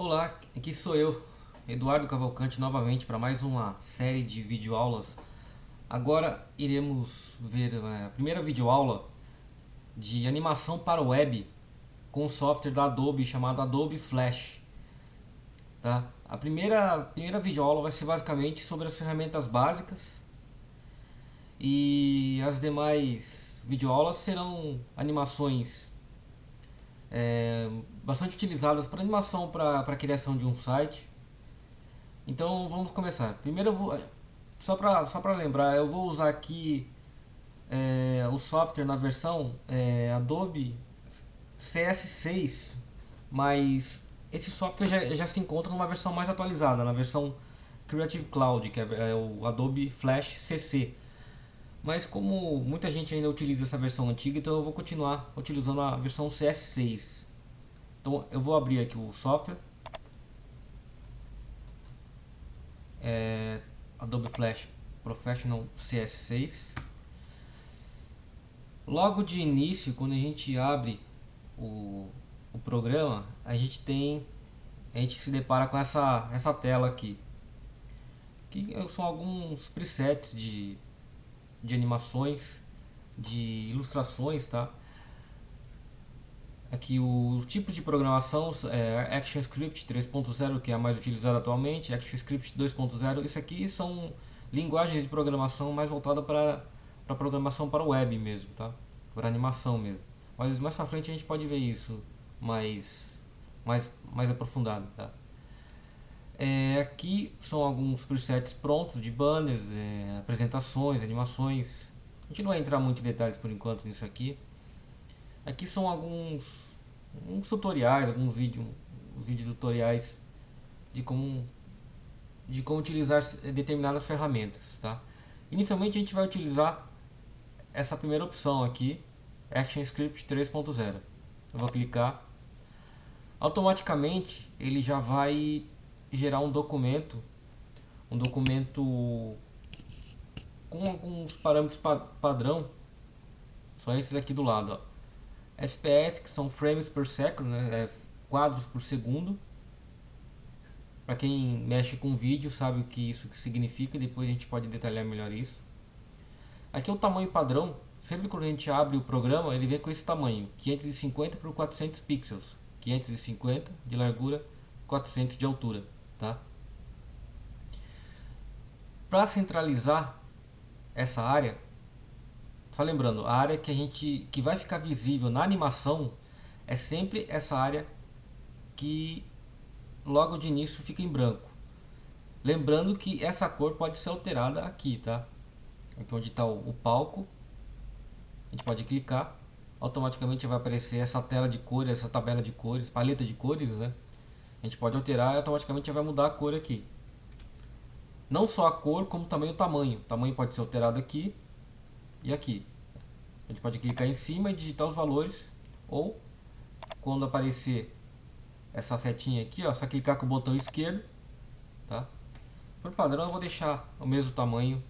Olá, aqui sou eu, Eduardo Cavalcante, novamente para mais uma série de videoaulas. Agora iremos ver a primeira videoaula de animação para web com o software da Adobe chamado Adobe Flash. Tá? A primeira videoaula vai ser basicamente sobre as ferramentas básicas e as demais videoaulas serão animações bastante utilizadas para animação para a criação de um site. Então vamos começar. Primeiro eu vou, só para lembrar, eu vou usar aqui o software na versão Adobe CS6, mas esse software já se encontra numa versão mais atualizada, na versão Creative Cloud, que é o Adobe Flash CC. Mas como muita gente ainda utiliza essa versão antiga, então eu vou continuar utilizando a versão CS6. Então eu vou abrir aqui o software, Adobe Flash Professional CS6. Logo de início, quando a gente abre o programa, a gente se depara com essa tela aqui, que são alguns presets de animações, de ilustrações, tá? Aqui o tipo de programação é ActionScript 3.0, que é a mais utilizada atualmente, ActionScript 2.0. Isso aqui são linguagens de programação mais voltadas para programação para web mesmo, tá? Para animação mesmo. Mas mais para frente a gente pode ver isso mais aprofundado, tá? Aqui são alguns presets prontos de banners, apresentações, animações. A gente não vai entrar muito em detalhes por enquanto nisso aqui. Aqui são alguns tutoriais, alguns vídeo tutoriais de como utilizar determinadas ferramentas, tá? Inicialmente a gente vai utilizar essa primeira opção aqui, ActionScript 3.0. Eu vou clicar, automaticamente ele já vai gerar um documento com alguns parâmetros padrão, só esses aqui do lado, ó. FPS, que são frames per second, né? Quadros por segundo. Para quem mexe com vídeo sabe o que isso significa, depois a gente pode detalhar melhor isso. Aqui é o tamanho padrão. Sempre quando a gente abre o programa, ele vem com esse tamanho, 550 por 400 pixels, 550 de largura, 400 de altura, tá? Para centralizar essa área, só lembrando, a área que vai ficar visível na animação é sempre essa área que logo de início fica em branco. Lembrando que essa cor pode ser alterada aqui, tá? Então onde está o palco, a gente pode clicar, automaticamente vai aparecer essa tela de cores, essa tabela de cores, paleta de cores, né? A gente pode alterar e automaticamente vai mudar a cor aqui. Não só a cor, como também o tamanho. O tamanho pode ser alterado aqui e aqui. A gente pode clicar em cima e digitar os valores, ou quando aparecer essa setinha aqui, ó, só clicar com o botão esquerdo, tá? Por padrão eu vou deixar o mesmo tamanho,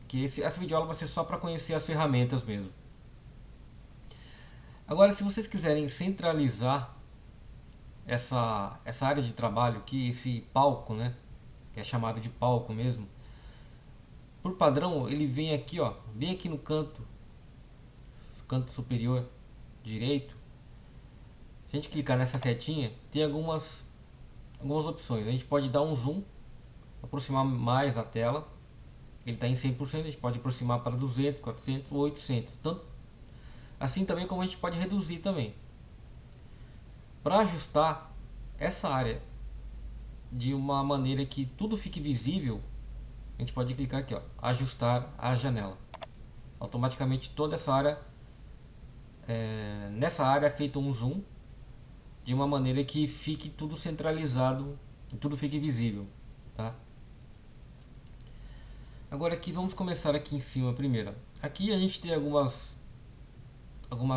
que essa videoaula vai ser só para conhecer as ferramentas mesmo. Agora, se vocês quiserem centralizar essa área de trabalho aqui, esse palco, né, que é chamado de palco mesmo, por padrão ele vem aqui, ó, bem aqui no canto superior direito. Se a gente clicar nessa setinha, tem algumas opções. A gente pode dar um zoom, aproximar mais a tela. Ele está em 100%, a gente pode aproximar para 200, 400 ou 800. Tanto, assim também como a gente pode reduzir também. Para ajustar essa área de uma maneira que tudo fique visível, a gente pode clicar aqui, ó, ajustar a janela. Automaticamente toda essa área, nessa área é feito um zoom de uma maneira que fique tudo centralizado e tudo fique visível, tá? Agora aqui vamos começar aqui em cima primeiro. Aqui a gente tem algumas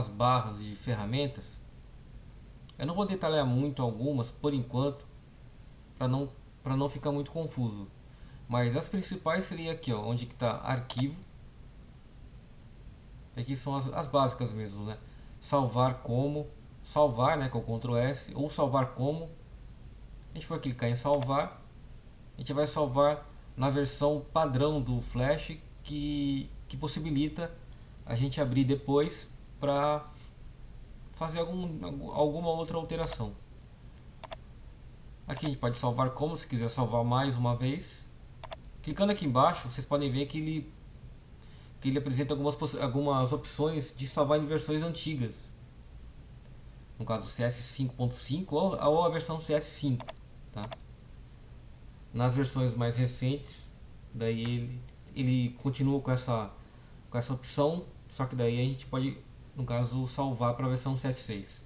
barras de ferramentas. Eu não vou detalhar muito algumas por enquanto, para não ficar muito confuso. Mas as principais seria aqui, ó, onde que está arquivo. Aqui são as básicas mesmo, né? Salvar como, salvar, né, com o Ctrl S, ou salvar como, A gente for clicar em salvar, a gente vai salvar na versão padrão do Flash que possibilita a gente abrir depois para fazer alguma outra alteração. Aqui a gente pode salvar como, se quiser salvar mais uma vez. Clicando aqui embaixo, vocês podem ver que ele apresenta algumas opções de salvar em versões antigas. No caso CS 5.5 ou a versão CS5, tá? Nas versões mais recentes, daí ele continua com essa opção, só que daí a gente pode, no caso, salvar para a versão CS6.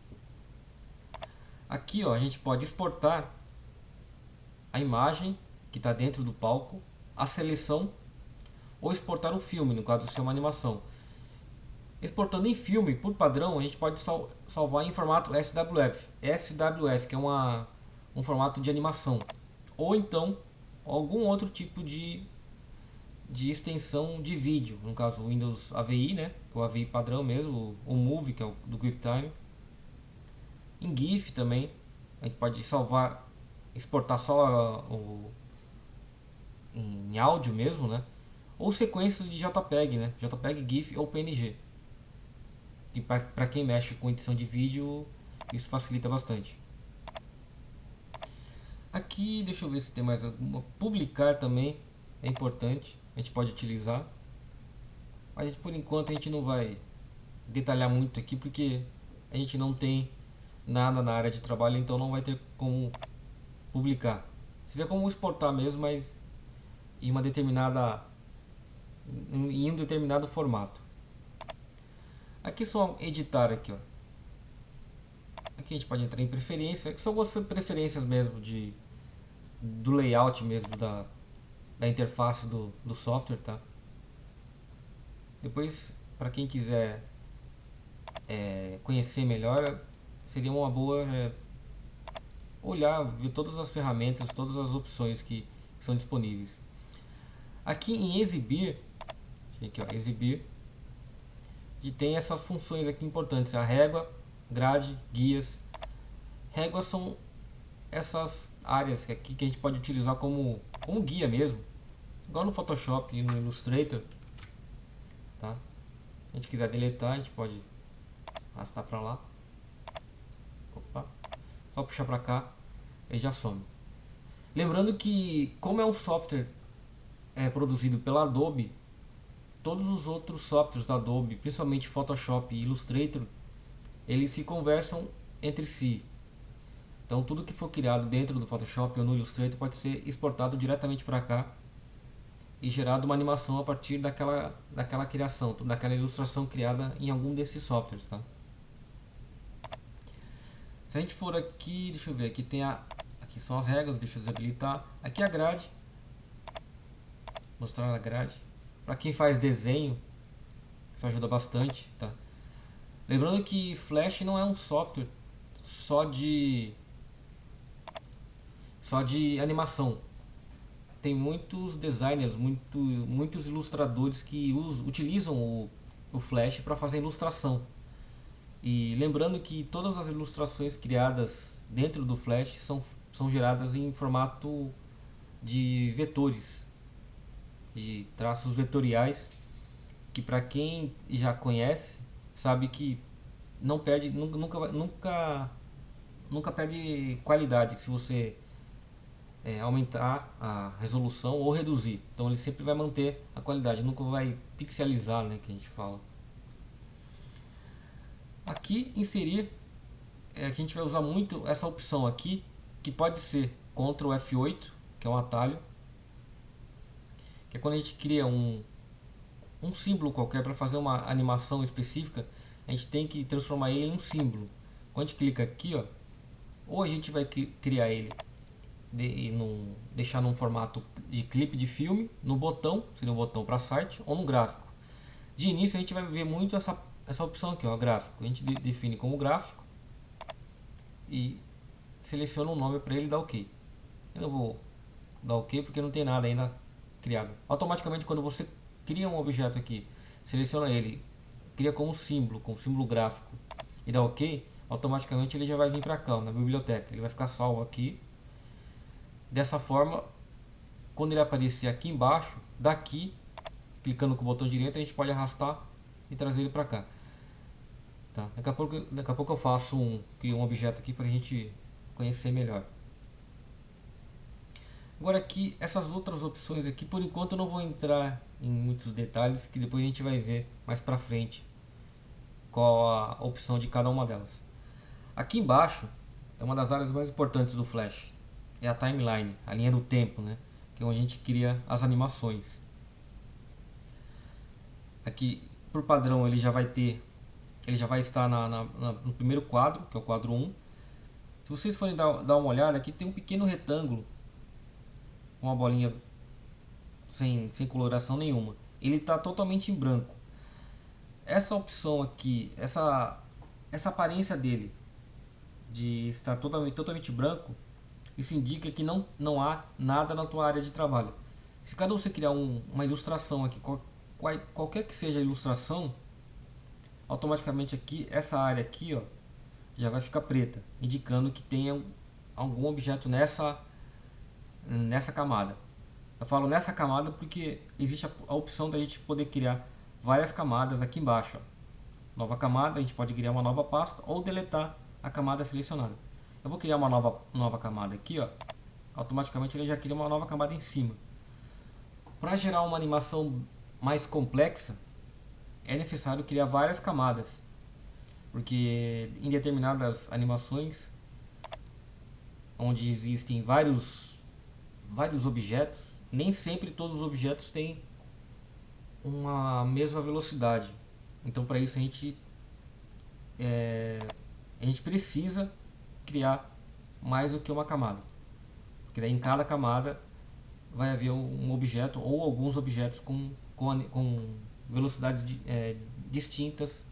Aqui, ó, a gente pode exportar a imagem que está dentro do palco, a seleção, ou exportar um filme, no caso se é uma animação. Exportando em filme, por padrão, a gente pode salvar em formato SWF, que é um formato de animação, ou então algum outro tipo de extensão de vídeo, no caso o Windows AVI, né, que é o AVI padrão mesmo, o Movie, que é o do QuickTime. Em GIF também, a gente pode salvar, exportar só em áudio mesmo, né, ou sequências de JPEG, né, JPEG, GIF ou PNG. Que para quem mexe com edição de vídeo, isso facilita bastante. Aqui, deixa eu ver se tem mais alguma. Publicar também é importante, a gente pode utilizar. Mas por enquanto a gente não vai detalhar muito aqui, porque a gente não tem nada na área de trabalho, então não vai ter como publicar. Seria como exportar mesmo, mas em um determinado formato. Aqui só editar aqui, ó. Aqui a gente pode entrar em preferência, que são algumas preferências mesmo do layout mesmo da interface do software, tá? Depois, para quem quiser conhecer melhor, seria uma boa olhar, ver todas as ferramentas, todas as opções que são disponíveis. Aqui em exibir, aqui, ó, exibir, e tem essas funções aqui importantes: a régua, grade, guias. Réguas são essas áreas aqui que a gente pode utilizar como guia mesmo, igual no Photoshop e no Illustrator, tá? Se a gente quiser deletar, a gente pode arrastar para lá. Opa. Só puxar para cá e já some. Lembrando que, como é um software produzido pela Adobe, todos os outros softwares da Adobe, principalmente Photoshop e Illustrator, eles se conversam entre si. Então tudo que for criado dentro do Photoshop ou no Illustrator pode ser exportado diretamente para cá e gerado uma animação a partir daquela criação, daquela ilustração criada em algum desses softwares, tá? Se a gente for aqui, deixa eu ver, aqui são as regras, deixa eu desabilitar. Aqui a grade, mostrar a grade. Para quem faz desenho, isso ajuda bastante, tá? Lembrando que Flash não é um software só de animação. Tem muitos designers, muitos ilustradores que utilizam o Flash para fazer ilustração. E lembrando que todas as ilustrações criadas dentro do Flash são geradas em formato de vetores, de traços vetoriais, que para quem já conhece sabe que não perde, nunca perde qualidade se você aumentar a resolução ou reduzir. Então ele sempre vai manter a qualidade, nunca vai pixelizar, né, que a gente fala. Aqui inserir, a gente vai usar muito essa opção aqui, que pode ser Ctrl F8, que é um atalho, que é quando a gente cria um símbolo qualquer para fazer uma animação específica, a gente tem que transformar ele em um símbolo. Quando a gente clica aqui, ó, ou a gente vai criar ele deixar num formato de clipe de filme, no botão, seria um botão para site, ou no gráfico. De início a gente vai ver muito essa opção aqui, ó, gráfico. A gente define como gráfico e seleciona um nome para ele e dá OK. Eu não vou dar OK porque não tem nada ainda criado. Automaticamente, quando você cria um objeto aqui, seleciona ele, cria como símbolo gráfico e dá OK, automaticamente ele já vai vir para cá, ó, na biblioteca. Ele vai ficar salvo aqui dessa forma, quando ele aparecer aqui embaixo, daqui, clicando com o botão direito, a gente pode arrastar e trazer ele para cá. Tá? Daqui a pouco eu faço crio um objeto aqui para a gente conhecer melhor. Agora aqui, essas outras opções aqui, por enquanto eu não vou entrar em muitos detalhes, que depois a gente vai ver mais para frente qual a opção de cada uma delas. Aqui embaixo é uma das áreas mais importantes do Flash, é a timeline, a linha do tempo, né? Que é onde a gente cria as animações. Aqui, por padrão, ele já vai estar no primeiro quadro, que é o quadro 1. Se vocês forem dar uma olhada, aqui tem um pequeno retângulo, uma bolinha sem coloração nenhuma. Ele está totalmente em branco. Essa opção aqui, essa aparência dele de estar totalmente branco, isso indica que não há nada na tua área de trabalho. Se cada você criar uma ilustração aqui, qualquer que seja a ilustração, automaticamente aqui, essa área aqui, ó, já vai ficar preta, indicando que tem algum objeto nessa camada. Eu falo nessa camada porque existe a opção da gente poder criar várias camadas aqui embaixo. Ó. Nova camada, a gente pode criar uma nova pasta ou deletar a camada selecionada. Eu vou criar uma nova camada aqui, ó. Automaticamente ele já cria uma nova camada em cima. Para gerar uma animação mais complexa, é necessário criar várias camadas, porque em determinadas animações onde existem vários objetos, nem sempre todos os objetos têm uma mesma velocidade. Então para isso a gente precisa criar mais do que uma camada, porque daí em cada camada vai haver um objeto ou alguns objetos com velocidades distintas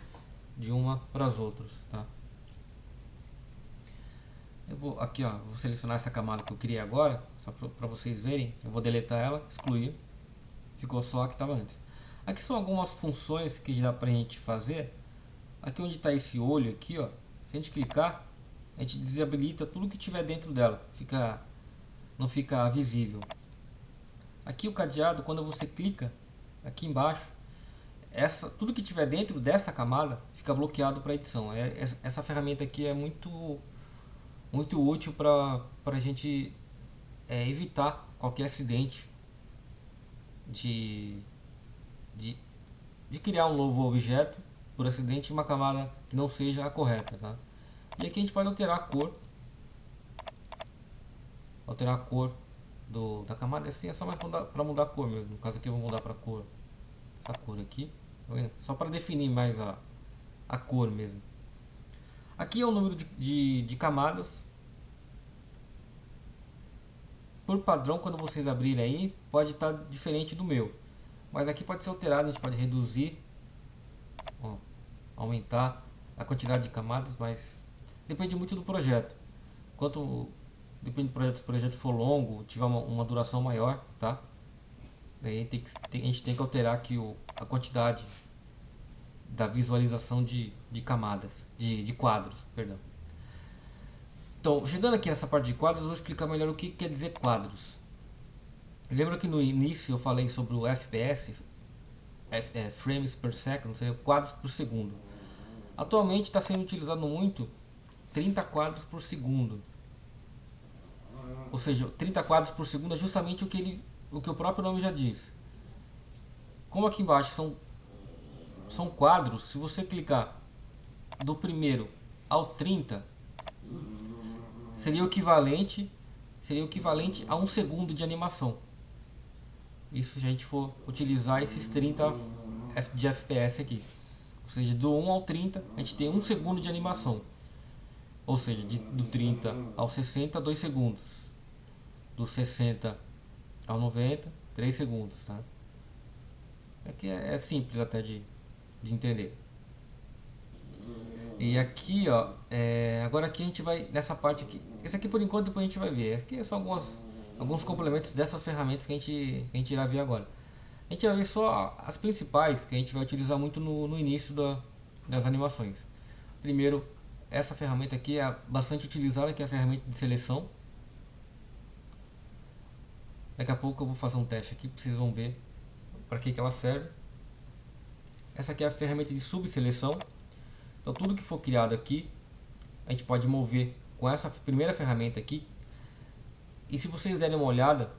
de uma para as outras, tá? Eu vou aqui, ó, vou selecionar essa camada que eu criei agora, só para vocês verem. Eu vou deletar ela, excluir, ficou só a que estava antes. Aqui são algumas funções que dá para a gente fazer. Aqui onde está esse olho aqui, ó, se a gente clicar, a gente desabilita tudo que tiver dentro dela, não fica visível. Aqui o cadeado, quando você clica aqui embaixo, tudo que tiver dentro dessa camada fica bloqueado para edição. Essa ferramenta aqui é muito útil para a gente evitar qualquer acidente de criar um novo objeto por acidente em uma camada que não seja a correta, tá? E aqui a gente pode alterar a cor da camada. Assim é só mais para mudar a cor mesmo. No caso aqui eu vou mudar para cor, essa cor aqui, tá vendo? Só para definir mais a cor mesmo. Aqui é o número de camadas. Por padrão, quando vocês abrirem aí, pode estar diferente do meu, mas aqui pode ser alterado. A gente pode reduzir, ó, aumentar a quantidade de camadas, mas depende muito do projeto. Depende do projeto, se o projeto for longo, tiver uma duração maior, tá? Daí a gente tem que alterar aqui a quantidade da visualização de camadas, de quadros, perdão. Então, chegando aqui nessa parte de quadros, eu vou explicar melhor o que quer dizer quadros. Lembra que no início eu falei sobre o FPS, frames per second, seria quadros por segundo. Atualmente está sendo utilizado muito 30 quadros por segundo. Ou seja, 30 quadros por segundo é justamente o que o próprio nome já diz. Como aqui embaixo são quadros, se você clicar do primeiro ao 30, seria o equivalente a 1 segundo de animação. Isso se a gente for utilizar esses 30 de FPS aqui. Ou seja, do 1 ao 30 a gente tem 1 segundo de animação. Ou seja, do 30 ao 60, 2 segundos. Do 60 ao 90, 3 segundos, tá? Aqui é simples até de entender. E aqui, ó, agora aqui a gente vai nessa parte aqui. Esse aqui por enquanto depois a gente vai ver. Aqui são alguns complementos dessas ferramentas que a gente irá ver agora. A gente vai ver só as principais que a gente vai utilizar muito no início das animações. Primeiro, essa ferramenta aqui é bastante utilizada, que é a ferramenta de seleção. Daqui a pouco eu vou fazer um teste aqui, vocês vão ver para que ela serve. Essa aqui é a ferramenta de subseleção. Então tudo que for criado aqui, a gente pode mover com essa primeira ferramenta aqui. E se vocês derem uma olhada,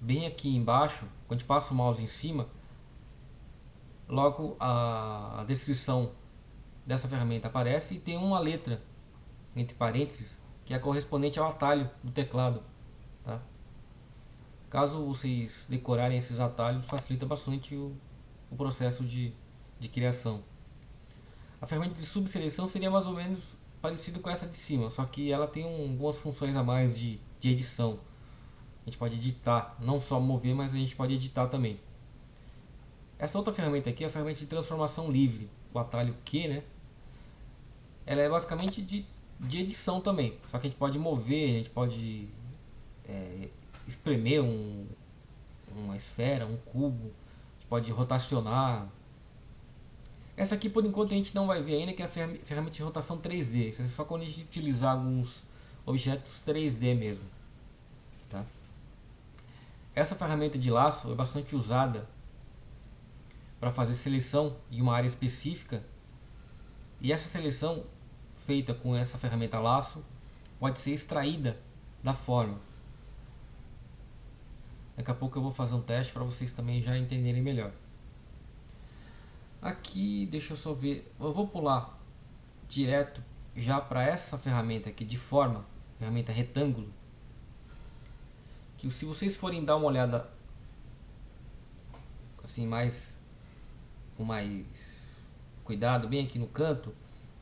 bem aqui embaixo, quando a gente passa o mouse em cima, logo a descrição dessa ferramenta aparece e tem uma letra entre parênteses que é correspondente ao atalho do teclado, tá? Caso vocês decorarem esses atalhos, facilita bastante o processo de criação. A ferramenta de subseleção seria mais ou menos parecido com essa de cima, só que ela tem algumas funções a mais de edição. A gente pode editar, não só mover, mas a gente pode editar também. Essa outra ferramenta aqui é a ferramenta de transformação livre, o atalho Q, né? Ela é basicamente de edição também, só que a gente pode mover, a gente pode espremer uma esfera, um cubo, a gente pode rotacionar. Essa aqui por enquanto a gente não vai ver ainda, que é a ferramenta de rotação 3D. Isso é só quando a gente utilizar alguns objetos 3D mesmo, tá? Essa ferramenta de laço é bastante usada para fazer seleção de uma área específica, e essa seleção feita com essa ferramenta laço pode ser extraída da forma. Daqui a pouco eu vou fazer um teste para vocês também já entenderem melhor. Aqui, deixa eu só ver, eu vou pular direto já para essa ferramenta aqui de forma, ferramenta retângulo, que se vocês forem dar uma olhada assim com mais cuidado, bem aqui no canto,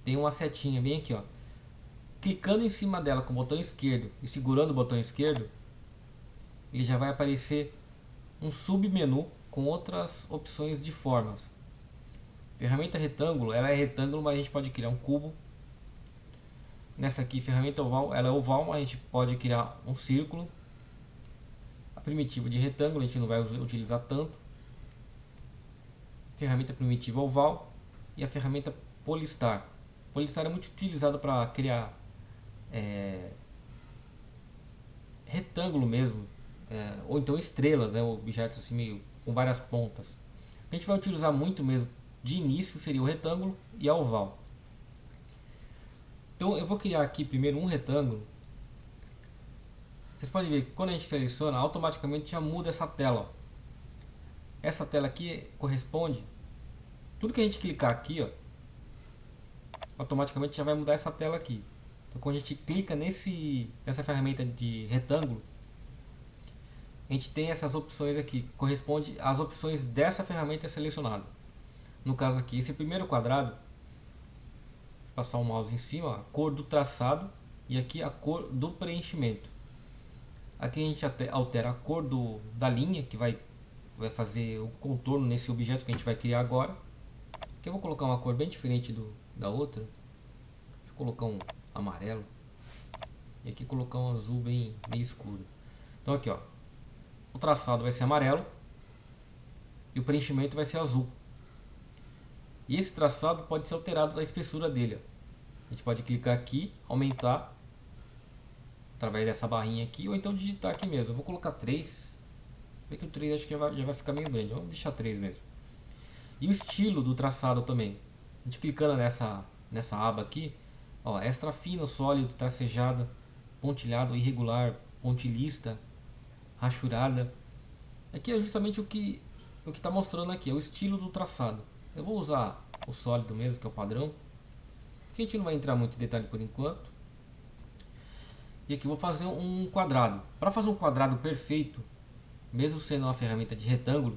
tem uma setinha bem aqui, ó. Clicando em cima dela com o botão esquerdo e segurando o botão esquerdo, ele já vai aparecer um submenu com outras opções de formas. Ferramenta retângulo, ela é retângulo, mas a gente pode criar um cubo. Nessa aqui, ferramenta oval, ela é oval, mas a gente pode criar um círculo. A primitiva de retângulo a gente não vai utilizar tanto. Ferramenta primitiva oval e a ferramenta polistar. Polistar é muito utilizada para criar retângulo mesmo, ou então estrelas, né, objetos assim meio com várias pontas. A gente vai utilizar muito mesmo de início seria o retângulo e a oval. Então eu vou criar aqui primeiro um retângulo. Vocês podem ver que quando a gente seleciona, automaticamente já muda essa tela, ó. Essa tela aqui corresponde, tudo que a gente clicar aqui, ó, automaticamente já vai mudar essa tela aqui. Então quando a gente clica nessa ferramenta de retângulo, a gente tem essas opções aqui, corresponde às opções dessa ferramenta selecionada. No caso aqui, esse primeiro quadrado, passar o mouse em cima, ó, a cor do traçado e aqui a cor do preenchimento. Aqui a gente altera a cor da linha que vai fazer o contorno nesse objeto que a gente vai criar agora. Aqui eu vou colocar uma cor bem diferente da outra. Deixa eu colocar um amarelo e aqui colocar um azul bem escuro. Então aqui, ó, o traçado vai ser amarelo e o preenchimento vai ser azul. E esse traçado pode ser alterado a espessura dele, ó. A gente pode clicar aqui, aumentar através dessa barrinha aqui, ou então digitar aqui mesmo. Eu vou colocar 3. Vê que o 3 acho que já vai ficar meio grande. Vamos deixar 3 mesmo. E o estilo do traçado também. A gente clicando nessa aba aqui, ó, extra fino, sólido, tracejado, pontilhado, irregular, pontilhista, rachurada. Aqui é justamente o que está mostrando aqui, é o estilo do traçado. Eu vou usar o sólido mesmo, que é o padrão. Aqui a gente não vai entrar muito em detalhe por enquanto. E aqui eu vou fazer um quadrado. Para fazer um quadrado perfeito, mesmo sendo uma ferramenta de retângulo,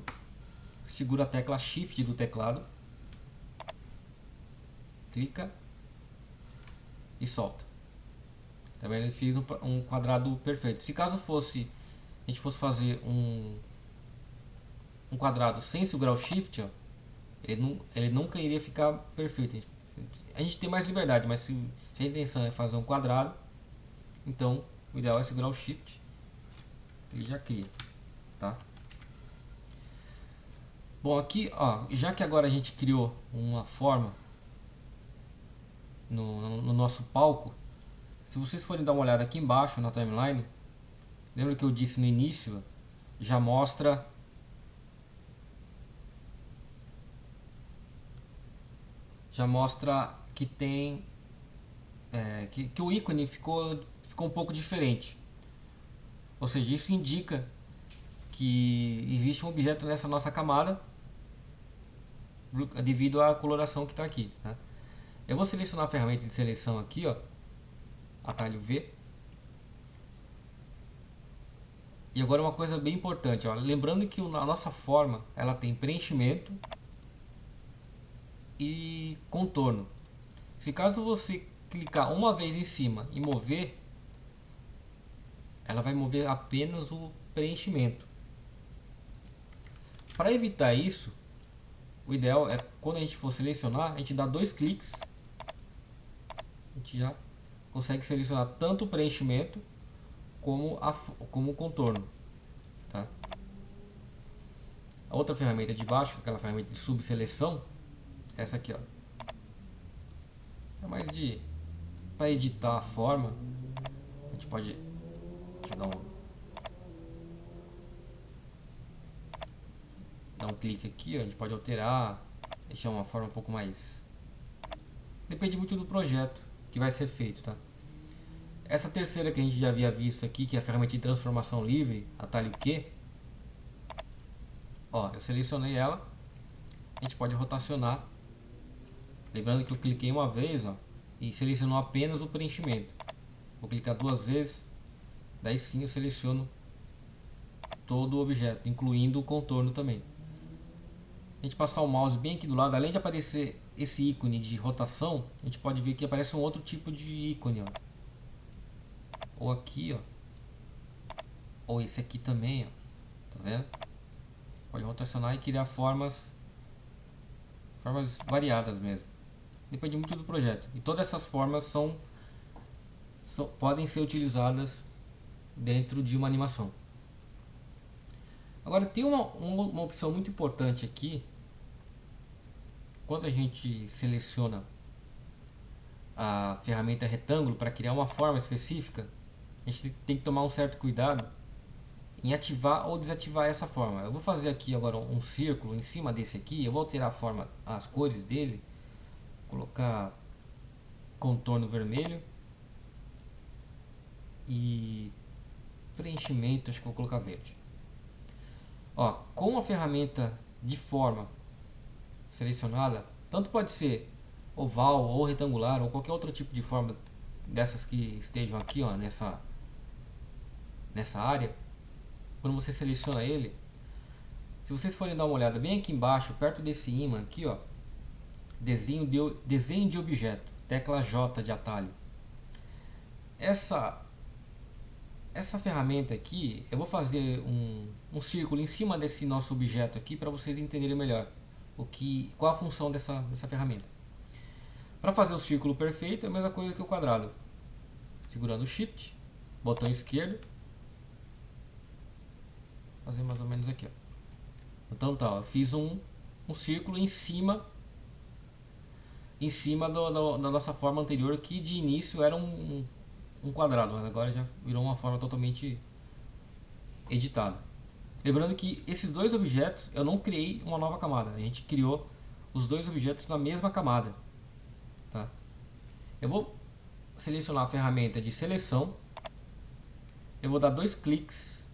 segura a tecla Shift do teclado, clica e solta. Também ele fez um quadrado perfeito. Se caso a gente fosse fazer um quadrado sem segurar o Shift, ó, ele nunca iria ficar perfeito. A gente tem mais liberdade, mas se a intenção é fazer um quadrado, então o ideal é segurar o Shift, ele já cria, tá? Bom, aqui, ó, já que agora a gente criou uma forma no nosso palco, se vocês forem dar uma olhada aqui embaixo na timeline, lembra que eu disse no início já mostra que tem que o ícone ficou um pouco diferente. Ou seja, isso indica que existe um objeto nessa nossa camada devido à coloração que está aqui, né? Eu vou selecionar a ferramenta de seleção aqui, ó, atalho V. E agora uma coisa bem importante, ó, lembrando que a nossa forma ela tem preenchimento e contorno. Se caso você clicar uma vez em cima e mover, ela vai mover apenas o preenchimento. Para evitar isso, o ideal é quando a gente for selecionar, a gente dá 2 cliques, a gente já consegue selecionar tanto o preenchimento como o contorno, tá? A outra ferramenta de baixo, aquela ferramenta de subseleção, essa aqui, ó, é mais para editar a forma. A gente pode, deixa eu dar um clique aqui, ó, a gente pode alterar, deixar uma forma um pouco mais, depende muito do projeto que vai ser feito, tá? Essa terceira que a gente já havia visto aqui, que é a ferramenta de transformação livre, atalho Q, ó, eu selecionei ela, a gente pode rotacionar, lembrando que eu cliquei uma vez, ó, e selecionou apenas o preenchimento. Vou clicar 2 vezes, daí sim eu seleciono todo o objeto, incluindo o contorno também. A gente passar o mouse bem aqui do lado, além de aparecer esse ícone de rotação, a gente pode ver que aparece um outro tipo de ícone, ó. Ou aqui, ó, ou esse aqui também, ó, tá vendo? Pode rotacionar e criar formas variadas mesmo. Depende muito do projeto. E todas essas formas podem ser utilizadas dentro de uma animação. Agora tem uma opção muito importante aqui. Quando a gente seleciona a ferramenta retângulo para criar uma forma específica, a gente tem que tomar um certo cuidado em ativar ou desativar essa forma. Eu vou fazer aqui agora um círculo em cima desse aqui. Eu vou alterar a forma, as cores dele, colocar contorno vermelho e preenchimento, acho que vou colocar verde. Ó, com a ferramenta de forma selecionada, tanto pode ser oval ou retangular ou qualquer outro tipo de forma dessas que estejam aqui, ó, nessa área. Quando você seleciona ele, se vocês forem dar uma olhada bem aqui embaixo, perto desse ímã aqui, ó, desenho de objeto, tecla J de atalho. Essa ferramenta aqui, eu vou fazer um círculo em cima desse nosso objeto aqui para vocês entenderem melhor qual a função dessa ferramenta. Para fazer o círculo perfeito é a mesma coisa que o quadrado. Segurando o Shift, botão esquerdo, fazer mais ou menos aqui, ó. Então tá, eu fiz um círculo em cima da nossa forma anterior, que de início era um quadrado, mas agora já virou uma forma totalmente editada. Lembrando que esses dois objetos eu não criei uma nova camada, a gente criou os dois objetos na mesma camada, tá? Eu vou selecionar a ferramenta de seleção, eu vou dar 2 cliques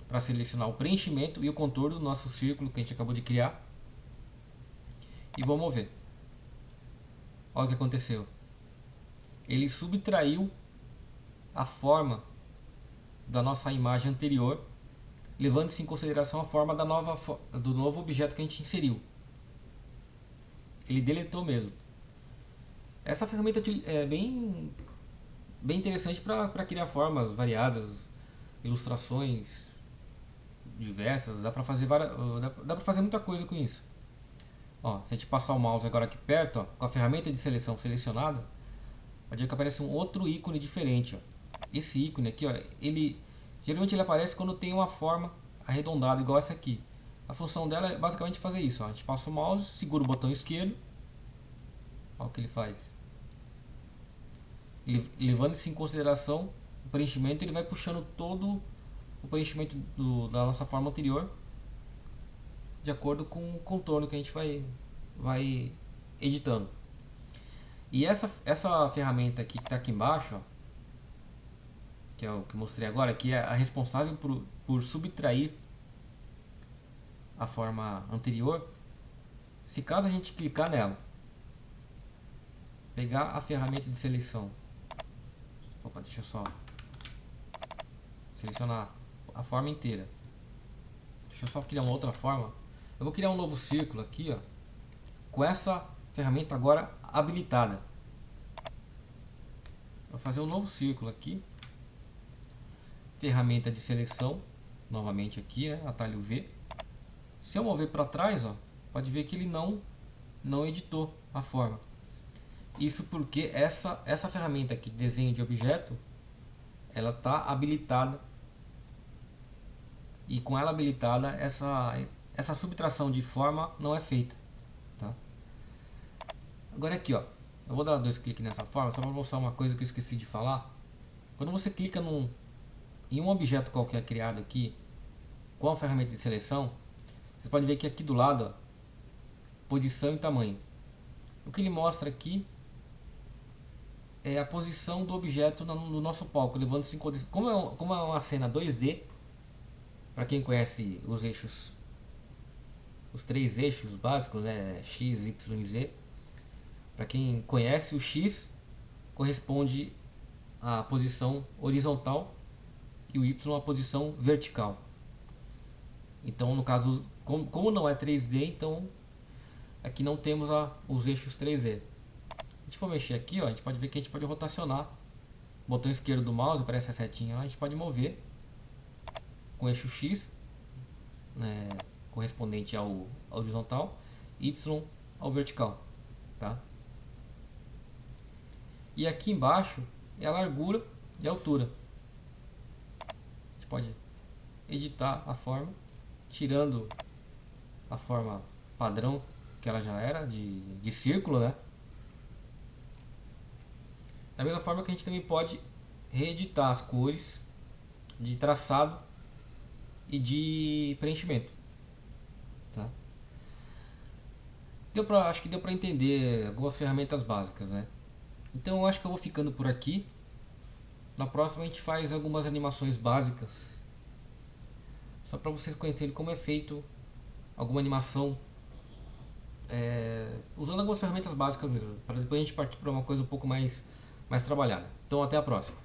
para selecionar o preenchimento e o contorno do nosso círculo que a gente acabou de criar e vou mover. Olha o que aconteceu. Ele subtraiu a forma da nossa imagem anterior, levando-se em consideração a forma do novo objeto que a gente inseriu. Ele deletou mesmo. Essa ferramenta é bem interessante para criar formas variadas, ilustrações diversas. Dá para fazer muita coisa com isso. Ó, se a gente passar o mouse agora aqui perto, ó, com a ferramenta de seleção selecionada, pode ver que aparece um outro ícone diferente, ó. Esse ícone aqui, ó, geralmente ele aparece quando tem uma forma arredondada igual essa aqui. A função dela é basicamente fazer isso, ó. A gente passa o mouse, segura o botão esquerdo, olha o que ele faz. Levando-se em consideração o preenchimento, ele vai puxando todo o preenchimento da nossa forma anterior de acordo com o contorno que a gente vai editando. E essa ferramenta aqui que está aqui embaixo, ó, que é o que eu mostrei agora, que é a responsável por subtrair a forma anterior. Se caso a gente clicar nela, pegar a ferramenta de seleção, opa, deixa eu só selecionar a forma inteira, deixa eu só criar uma outra forma. Eu vou criar um novo círculo aqui, ó, com essa ferramenta agora habilitada. Vou fazer um novo círculo aqui, ferramenta de seleção, novamente aqui, né, atalho V. Se eu mover para trás, ó, pode ver que ele não editou a forma. Isso porque essa ferramenta aqui, desenho de objeto, ela está habilitada, e com ela habilitada essa subtração de forma não é feita, tá? Agora aqui, ó, eu vou dar 2 cliques nessa forma só para mostrar uma coisa que eu esqueci de falar. Quando você clica em um objeto qualquer criado aqui com a ferramenta de seleção, você pode ver que aqui do lado, ó, posição e tamanho. O que ele mostra aqui é a posição do objeto no nosso palco, levando-se em condição. Como é uma cena 2D, para quem conhece os eixos, os 3 eixos básicos, né, X, Y e Z. Para quem conhece, o X corresponde à posição horizontal e o Y à posição vertical. Então, no caso, como não é 3D, então aqui não temos os eixos 3D. Se a gente for mexer aqui, ó, a gente pode ver que a gente pode rotacionar. Botão esquerdo do mouse, aparece a setinha lá, a gente pode mover com o eixo X, né, correspondente ao horizontal, Y ao vertical, tá? E aqui embaixo é a largura e a altura. A gente pode editar a forma, tirando a forma padrão que ela já era de círculo, né? Da mesma forma que a gente também pode reeditar as cores de traçado e de preenchimento, tá? Acho que deu para entender algumas ferramentas básicas, né? Então eu acho que eu vou ficando por aqui. Na próxima a gente faz algumas animações básicas, só para vocês conhecerem como é feito alguma animação, usando algumas ferramentas básicas mesmo, para depois a gente partir para uma coisa um pouco mais trabalhada. Então até a próxima.